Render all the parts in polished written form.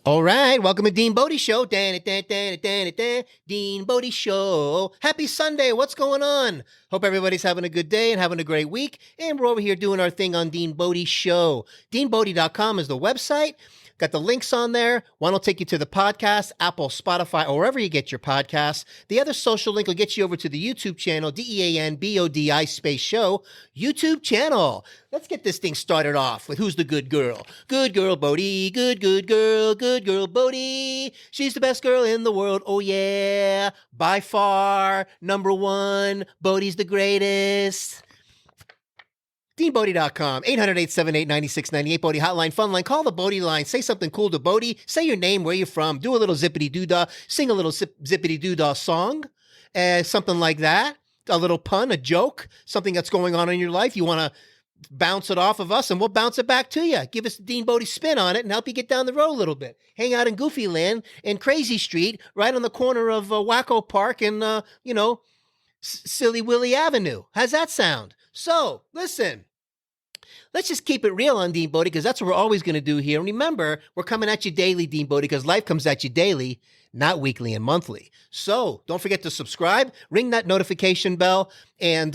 All right, welcome to DeanBodi Show. DeanBodi Show. Happy Sunday. What's going on? Hope everybody's having a good day and having a great week. And we're over here doing our thing on DeanBodi Show. DeanBodi.com is the website. Got the links on there. One will take you to the podcast, Apple, Spotify, or wherever you get your podcasts. The other social link will get you over to the YouTube channel, DeanBodi space show, YouTube channel. Let's get this thing started off with who's the good girl. Good girl, Bodie. Good girl, Bodie. She's the best girl in the world. Oh, yeah. By far, number one. Bodie's the greatest. DeanBodi.com, 800-878-9698, Bodie hotline, fun line. Call the Bodie line. Say something cool to Bodie. Say your name, where you're from. Do a little zippity-doo-dah. Sing a little zippity-doo-dah song. Something like that. A little pun, a joke, something that's going on in your life. You want to bounce it off of us, and we'll bounce it back to you. Give us the DeanBodi spin on it and help you get down the road a little bit. Hang out in Goofy Land and Crazy Street, right on the corner of Wacko Park and, Silly Willy Avenue. How's that sound? So, listen, let's just keep it real on DeanBodi because that's what we're always going to do here. And remember, we're coming at you daily, DeanBodi, because life comes at you daily, not weekly and monthly. So, don't forget to subscribe, ring that notification bell, and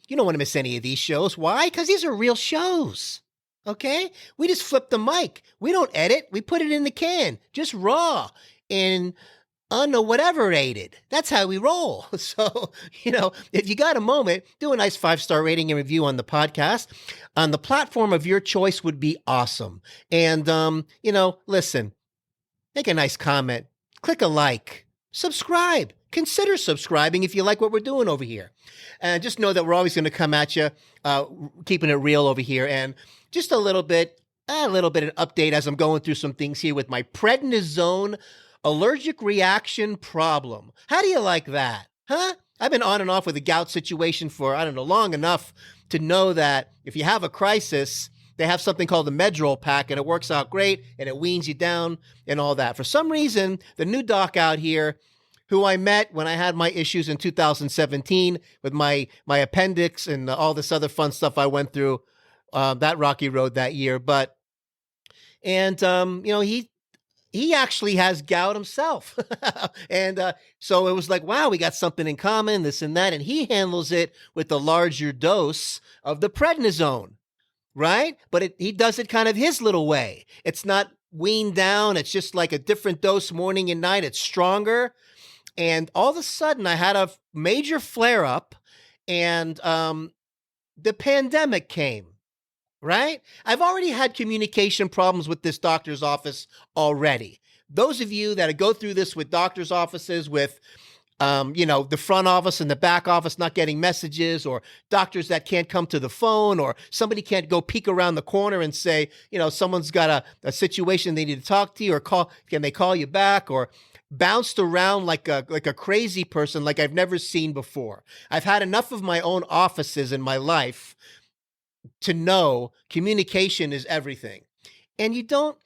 you don't want to miss any of these shows. Why? Because these are real shows, okay? We just flip the mic. We don't edit. We put it in the can, just raw and whatever rated. That's how we roll. So, if you got a moment, do a nice 5-star rating and review on the podcast. On the platform of your choice would be awesome. And, listen, make a nice comment, click a like, subscribe, consider subscribing if you like what we're doing over here. And just know that we're always going to come at you, keeping it real over here. And just a little bit of an update as I'm going through some things here with my Prednisone allergic reaction problem. How do you like that? Huh? I've been on and off with the gout situation for, long enough to know that if you have a crisis, they have something called the Medrol pack, and it works out great, and it weans you down and all that. For some reason, the new doc out here, who I met when I had my issues in 2017 with my appendix and all this other fun stuff I went through, that rocky road that year. He actually has gout himself. And so it was like, wow, we got something in common, this and that. And he handles it with the larger dose of the Prednisone, right? But he does it kind of his little way. It's not weaned down. It's just like a different dose morning and night. It's stronger. And all of a sudden, I had a major flare-up, and the pandemic came. Right? I've already had communication problems with this doctor's office already. Those of you that go through this with doctor's offices with, the front office and the back office not getting messages, or doctors that can't come to the phone, or somebody can't go peek around the corner and say, someone's got a situation they need to talk to you, or can they call you back, or bounced around like a crazy person like I've never seen before. I've had enough of my own offices in my life to know communication is everything. And you don't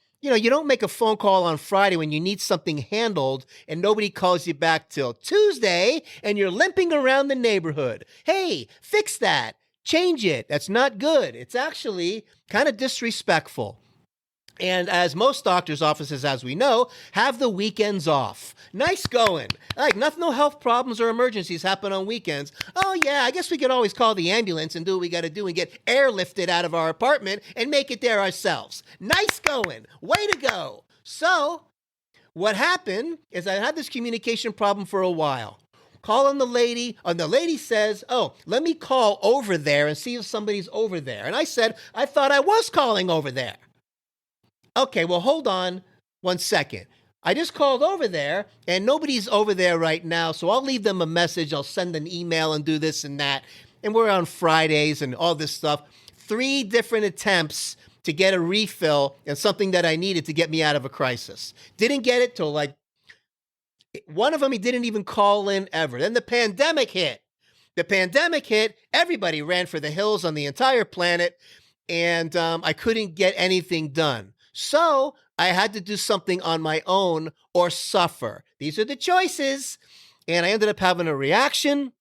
make a phone call on Friday when you need something handled and nobody calls you back till Tuesday and you're limping around the neighborhood. Hey, fix that. Change it. That's not good. It's actually kind of disrespectful. And as most doctors' offices, as we know, have the weekends off. Nice going. Like, no health problems or emergencies happen on weekends. Oh, yeah, I guess we could always call the ambulance and do what we got to do and get airlifted out of our apartment and make it there ourselves. Nice going. Way to go. So what happened is I had this communication problem for a while. Calling the lady, and the lady says, oh, let me call over there and see if somebody's over there. And I said, I thought I was calling over there. Okay, well, hold on 1 second. I just called over there, and nobody's over there right now, so I'll leave them a message. I'll send an email and do this and that. And we're on Fridays and all this stuff. 3 different attempts to get a refill and something that I needed to get me out of a crisis. Didn't get it till one of them, he didn't even call in ever. Then the pandemic hit. Everybody ran for the hills on the entire planet, and I couldn't get anything done. So I had to do something on my own or suffer. These are the choices. And I ended up having a reaction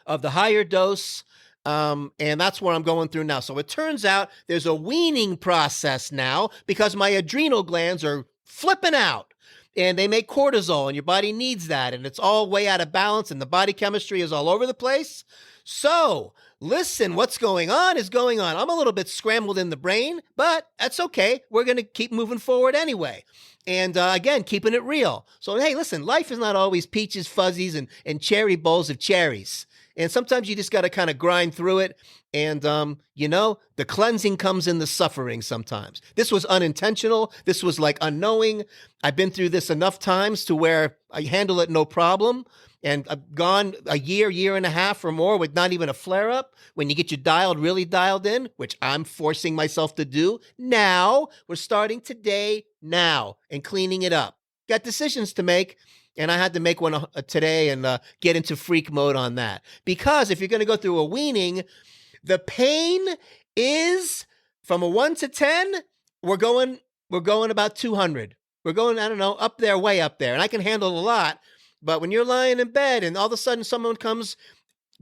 of the higher dose. And that's what I'm going through now. So it turns out there's a weaning process now because my adrenal glands are flipping out. And they make cortisol, and your body needs that, and it's all way out of balance, and the body chemistry is all over the place. So, listen, what's going on is going on. I'm a little bit scrambled in the brain, but that's okay. We're going to keep moving forward anyway. And again, keeping it real. So, hey, listen, life is not always peaches, fuzzies, and cherry bowls of cherries. And sometimes you just got to kind of grind through it. And, the cleansing comes in the suffering sometimes. This was unintentional. This was like unknowing. I've been through this enough times to where I handle it no problem. And I've gone a year and a half or more with not even a flare up. When you get your really dialed in, which I'm forcing myself to do now, we're starting today now and cleaning it up. Got decisions to make. And I had to make one today and get into freak mode on that. Because if you're going to go through a weaning, the pain is from a 1 to 10, we're going about 200. We're going, I don't know, up there, way up there. And I can handle a lot. But when you're lying in bed and all of a sudden someone comes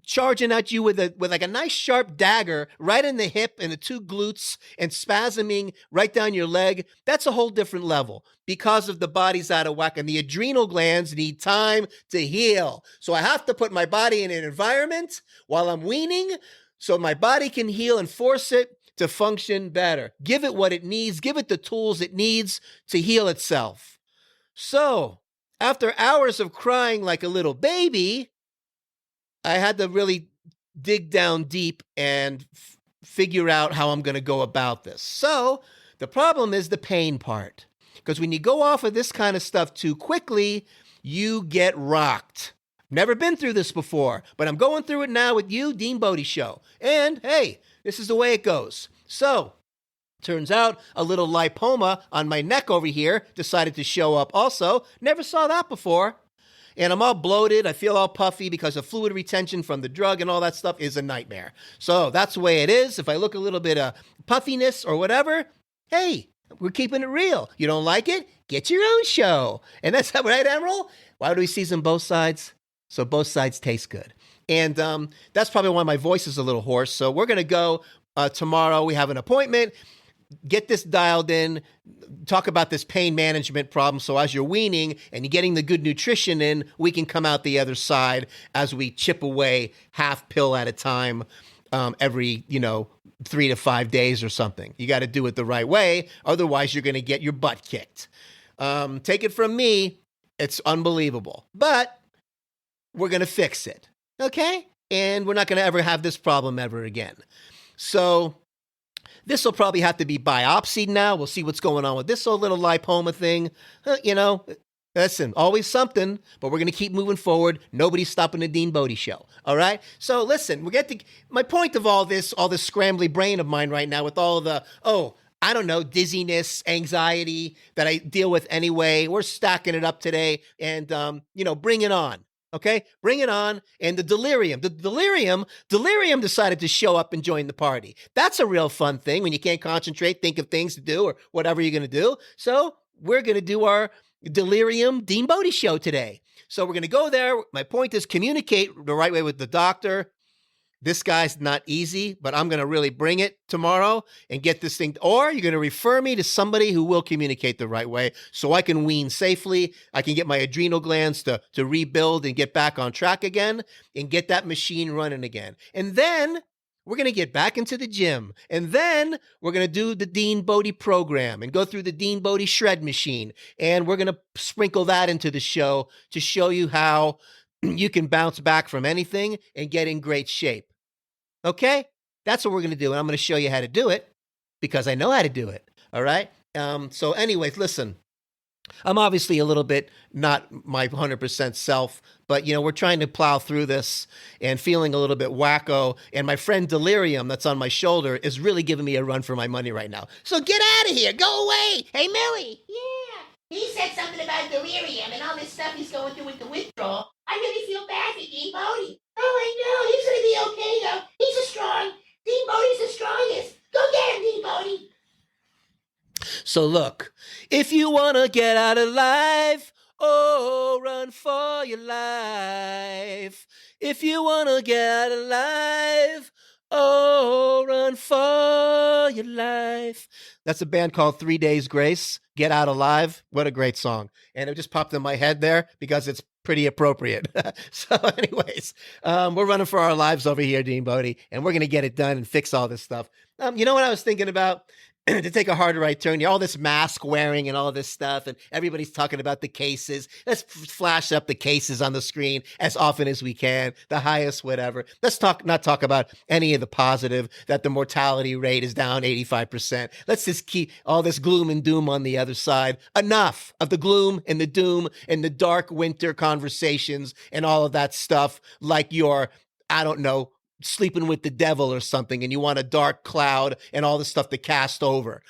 charging at you with like a nice sharp dagger right in the hip and the two glutes and spasming right down your leg, that's a whole different level because of the body's out of whack and the adrenal glands need time to heal. So I have to put my body in an environment while I'm weaning so my body can heal and force it to function better. Give it what it needs. Give it the tools it needs to heal itself. So after hours of crying like a little baby, I had to really dig down deep and figure out how I'm going to go about this. So the problem is the pain part. Because when you go off of this kind of stuff too quickly, you get rocked. Never been through this before, but I'm going through it now with you, DeanBodi Show. And hey, this is the way it goes. So, turns out a little lipoma on my neck over here decided to show up also. Never saw that before. And I'm all bloated. I feel all puffy because of fluid retention from the drug and all that stuff is a nightmare. So that's the way it is. If I look a little bit of puffiness or whatever, hey, we're keeping it real. You don't like it? Get your own show. And that's right, Emerald? Why do we season both sides? So both sides taste good. And that's probably why my voice is a little hoarse. So we're going to go tomorrow. We have an appointment. Get this dialed in, talk about this pain management problem. So as you're weaning and you're getting the good nutrition in, we can come out the other side as we chip away half pill at a time every, 3 to 5 days or something. You got to do it the right way. Otherwise, you're going to get your butt kicked. Take it from me. It's unbelievable. But we're going to fix it. Okay? And we're not going to ever have this problem ever again. So this will probably have to be biopsied now. We'll see what's going on with this whole little lipoma thing. Listen, always something, but we're going to keep moving forward. Nobody's stopping the DeanBodi Show. All right? So listen, my point of all this scrambly brain of mine right now with all the, dizziness, anxiety that I deal with anyway. We're stacking it up today and, bring it on. Okay, bring it on. And the delirium decided to show up and join the party. That's a real fun thing when you can't concentrate, think of things to do or whatever you're going to do. So we're going to do our delirium DeanBodi Show today. So we're going to go there. My point is communicate the right way with the doctor. This guy's not easy, but I'm going to really bring it tomorrow and get this thing. Or you're going to refer me to somebody who will communicate the right way so I can wean safely. I can get my adrenal glands to rebuild and get back on track again and get that machine running again. And then we're going to get back into the gym. And then we're going to do the DeanBodi program and go through the DeanBodi shred machine. And we're going to sprinkle that into the show to show you how you can bounce back from anything and get in great shape. Okay? That's what we're going to do. And I'm going to show you how to do it because I know how to do it. All right? So anyways, listen, I'm obviously a little bit not my 100% self, but, we're trying to plow through this and feeling a little bit wacko. And my friend Delirium that's on my shoulder is really giving me a run for my money right now. So get out of here. Go away. Hey, Millie. Yeah. He said something about delirium and all this stuff he's going through with the withdrawal. I really feel bad for DeanBodi. Oh, I know. He's going to be okay, though. He's a strong. DeanBodi's the strongest. Go get him, DeanBodi. So look, if you want to get out alive, oh, run for your life. If you want to get out alive, oh, run for your life. That's a band called 3 Days Grace. Get Out Alive. What a great song. And it just popped in my head there because it's pretty appropriate. So anyways, we're running for our lives over here, DeanBodi, and we're going to get it done and fix all this stuff. You know what I was thinking about? To take a hard right turn, all this mask wearing and all this stuff, and everybody's talking about the cases. Let's flash up the cases on the screen as often as we can, the highest, whatever. Let's not talk about any of the positive, that the mortality rate is down 85%. Let's just keep all this gloom and doom on the other side. Enough of the gloom and the doom and the dark winter conversations and all of that stuff like you're, I don't know, sleeping with the devil or something, and you want a dark cloud and all this stuff to cast over.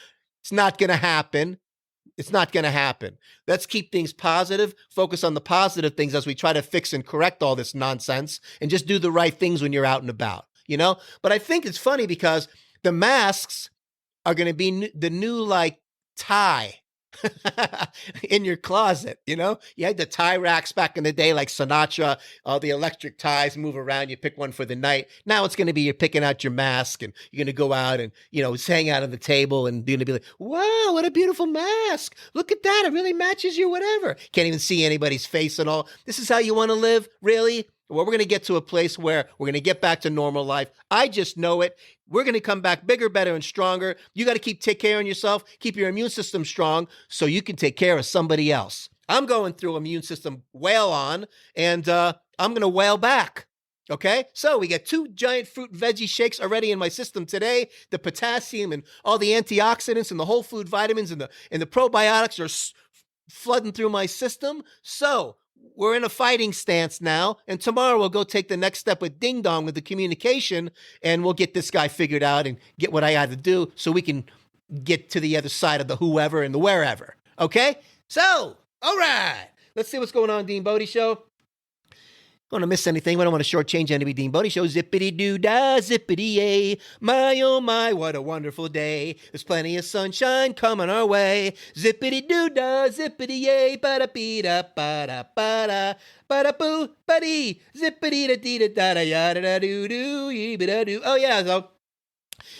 It's not going to happen. It's not going to happen. Let's keep things positive, focus on the positive things as we try to fix and correct all this nonsense, and just do the right things when you're out and about, But I think it's funny because the masks are going to be the new, tie in your closet. You had the tie racks back in the day, like Sinatra, all the electric ties move around. You pick one for the night. Now it's going to be you're picking out your mask, and you're going to go out and, hang out on the table, and you're going to be like, wow, what a beautiful mask. Look at that. It really matches you, whatever. Can't even see anybody's face and all. This is how you want to live? Really? Well, we're going to get to a place where we're going to get back to normal life. I just know it. We're going to come back bigger, better, and stronger. You got to take care of yourself, keep your immune system strong so you can take care of somebody else. I'm going through immune system whale on, and I'm going to whale back. Okay? So we got 2 giant fruit and veggie shakes already in my system today. The potassium and all the antioxidants and the whole food vitamins and the probiotics are flooding through my system. So we're in a fighting stance now, and tomorrow we'll go take the next step with Ding Dong with the communication, and we'll get this guy figured out and get what I got to do so we can get to the other side of the whoever and the wherever. Okay? So, all right. Let's see what's going on, DeanBodi Show. Don't want to miss anything. We don't want to shortchange any DeanBodi Show. Zippity-doo-dah, zippity-yay. My, oh my, what a wonderful day. There's plenty of sunshine coming our way. Zippity-doo-dah, zippity-yay. Ba-da-bee-da-ba-da-ba-da. Ba-da-boo, ba-dee. Zippity-da-dee-da-da-da-yada-da-doo-doo, yee-ba-da-doo. Oh, yeah, so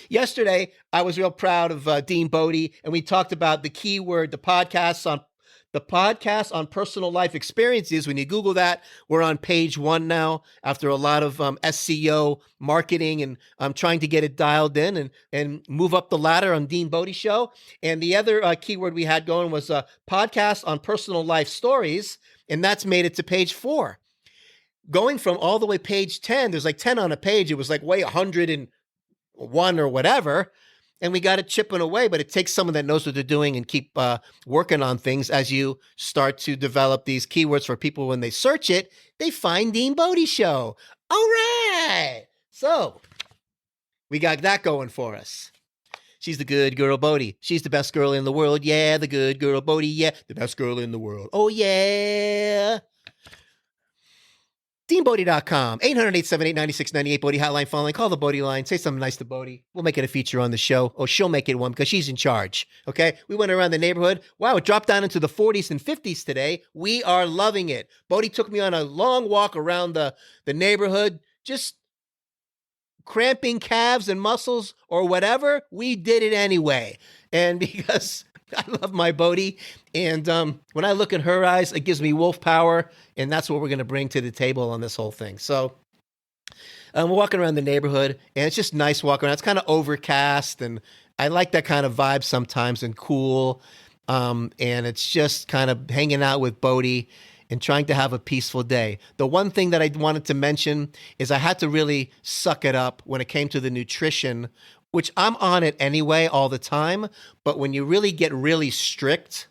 yesterday, I was real proud of DeanBodi, and we talked about the keyword, the podcast on personal life experiences. When you Google that, we're on page 1 now after a lot of SEO marketing, and I'm trying to get it dialed in and move up the ladder on DeanBodi Show. And the other keyword we had going was podcast on personal life stories, and that's made it to page 4. Going from all the way page 10, there's like 10 on a page. It was like way 101 or whatever. And we got it chipping away, but it takes someone that knows what they're doing and keep working on things as you start to develop these keywords for people. When they search it, they find DeanBodi Show. All right. So we got that going for us. She's the good girl, Bodie. She's the best girl in the world. Yeah, the good girl, Bodie. Yeah, the best girl in the world. Oh, yeah. DeanBodi.com, 800-878-9698, Bodie hotline, phone line. Call the Bodie line. Say something nice to Bodie. We'll make it a feature on the show. Oh, she'll make it one because she's in charge. Okay? We went around the neighborhood. Wow, it dropped down into the 40s and 50s today. We are loving it. Bodie took me on a long walk around the neighborhood, just cramping calves and muscles or whatever. We did it anyway. And because I love my Bodie, and when I look in her eyes, it gives me wolf power, and that's what we're going to bring to the table on this whole thing. So we're walking around the neighborhood, and it's just nice walking around. It's kind of overcast, and I like that kind of vibe sometimes, and cool, and it's just kind of hanging out with Bodie and trying to have a peaceful day. The one thing that I wanted to mention is I had to really suck it up when it came to the nutrition, which I'm on it anyway all the time. But when you really get really strict,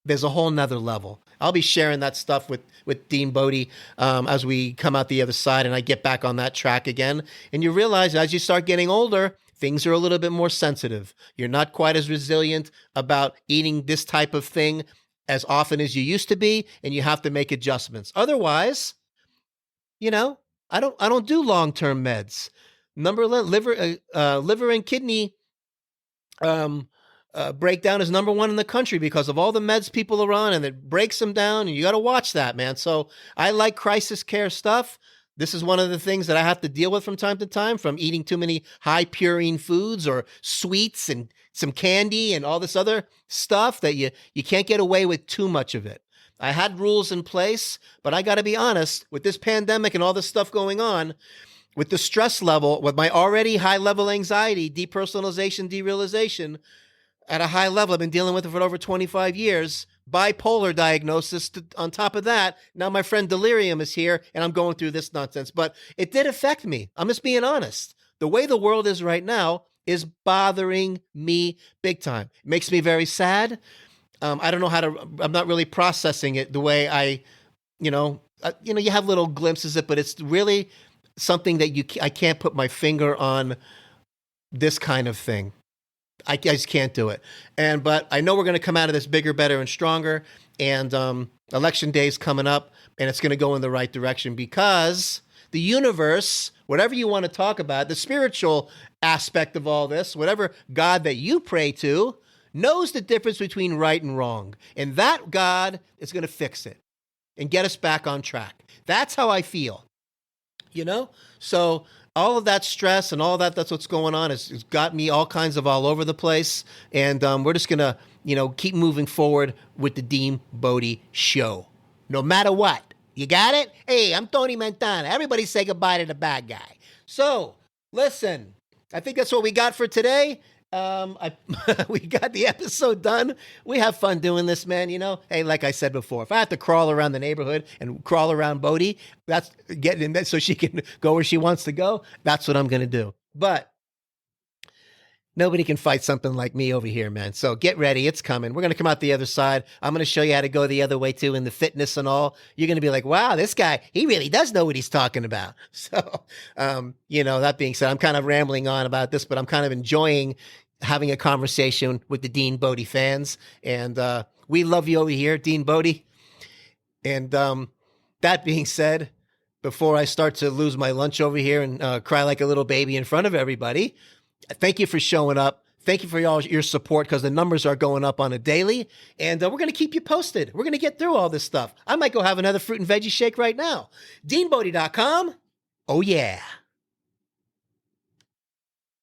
there's a whole nother level. I'll be sharing that stuff with DeanBodi as we come out the other side and I get back on that track again. And you realize as you start getting older, things are a little bit more sensitive. You're not quite as resilient about eating this type of thing as often as you used to be, and you have to make adjustments. Otherwise, I don't do long-term meds. Liver and kidney breakdown is number 1 in the country because of all the meds people are on, and it breaks them down, and you got to watch that, man. So I like crisis care stuff. This is one of the things that I have to deal with from time to time, from eating too many high purine foods or sweets and some candy and all this other stuff that you can't get away with too much of it. I had rules in place, but I got to be honest, with this pandemic and all this stuff going on, with the stress level, with my already high level anxiety, depersonalization, derealization at a high level, I've been dealing with it for over 25 years, bipolar diagnosis. On top of that, now my friend Delirium is here and I'm going through this nonsense. But it did affect me. I'm just being honest. The way the world is right now is bothering me big time. It makes me very sad. I don't know I'm not really processing it the way you have little glimpses of it, but it's really something that I can't put my finger on this kind of thing. I just can't do it. But I know we're going to come out of this bigger, better, and stronger. And election day is coming up, and it's going to go in the right direction because the universe, whatever you want to talk about, the spiritual aspect of all this, whatever God that you pray to, knows the difference between right and wrong. And that God is going to fix it and get us back on track. That's how I feel. So all of that stress and all that's what's going on has got me all kinds of all over the place. And we're just going to, keep moving forward with the DeanBodi Show. No matter what. You got it? Hey, I'm Tony Montana. Everybody say goodbye to the bad guy. So, listen, I think that's what we got for today. We got the episode done. We have fun doing this, man. Hey, like I said before, if I have to crawl around the neighborhood and crawl around Bodie, that's getting in there so she can go where she wants to go. That's what I'm going to do. But nobody can fight something like me over here, man. So get ready. It's coming. We're going to come out the other side. I'm going to show you how to go the other way too in the fitness and all. You're going to be like, wow, this guy, he really does know what he's talking about. So, that being said, I'm kind of rambling on about this, but I'm kind of enjoying having a conversation with the DeanBodi fans. And we love you over here, DeanBodi. And that being said, before I start to lose my lunch over here and cry like a little baby in front of everybody, thank you for showing up. Thank you for all your support because the numbers are going up on a daily. And we're going to keep you posted. We're going to get through all this stuff. I might go have another fruit and veggie shake right now. DeanBodi.com. Oh, yeah.